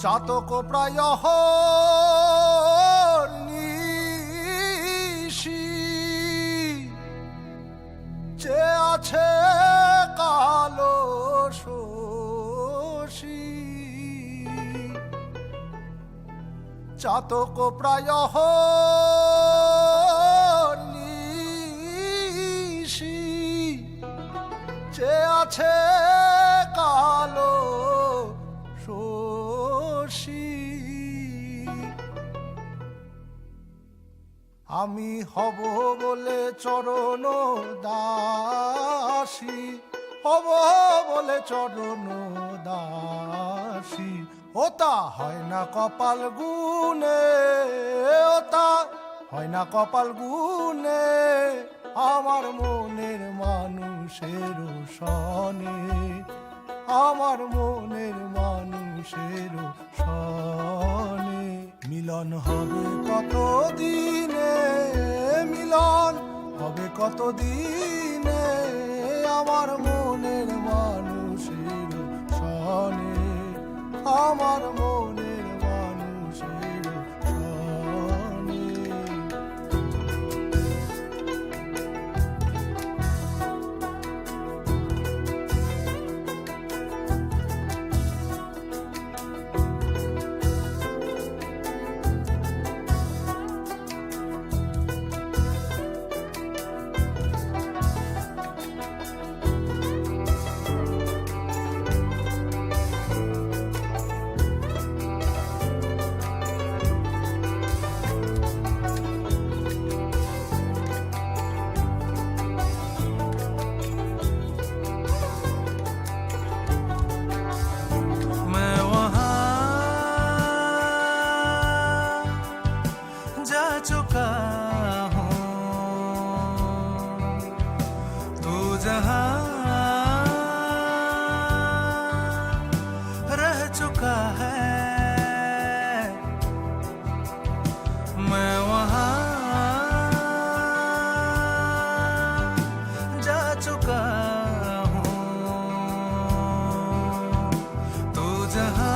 চাতক প্রায় নিশি যে আছে কালো শশী চাতক প্রায় নিশি যে আছে কালো শশী আমি হব বলে চরণ দাসী হব বলে চরণ দাসী ওটা হয় না কপাল গুনে ওটা হয় না কপাল গুনে আমার মনের মানুষের সনে আমার মনের মানুষের সনে মিলন হবে কত দিনে মিলন হবে কত দিনে আমার মনের মানুষের সনে আমার মনের মানুষের সনে चुका हूँ तू जहाँ रह चुका है मैं वहाँ जा चुका हूँ तू जहाँ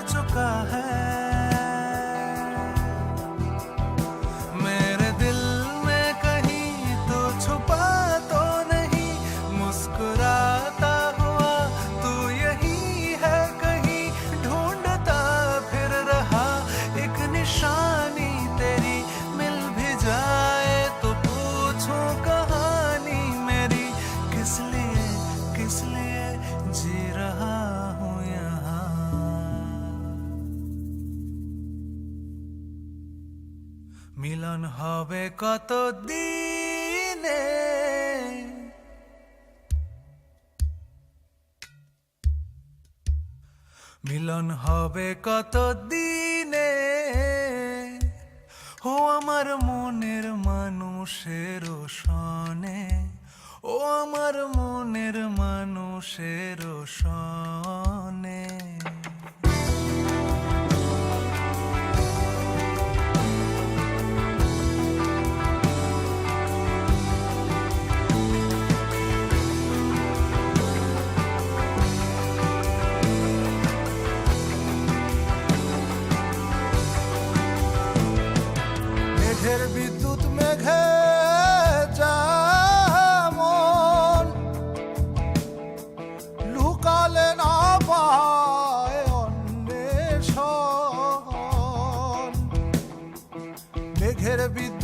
चुका है मेरे दिल में कहीं तो छुपा तो नहीं मुस्कुराता हुआ तू यही है कहीं ढूंढता फिर रहा एक निशानी तेरी मिल भी जाए तो पूछूं कहानी मेरी किस लिए जी रहा हूँ यहाँ মিলন হবে কত দিনে মিলন হবে কত দিনে ও আমার মনের মানুষের সনে ও আমার মনের মানুষের সনে মেঘের বিদ্যুৎ মেঘে যেমন লুকালে না পায় অন্বেষণ মেঘের বিদ্যুৎ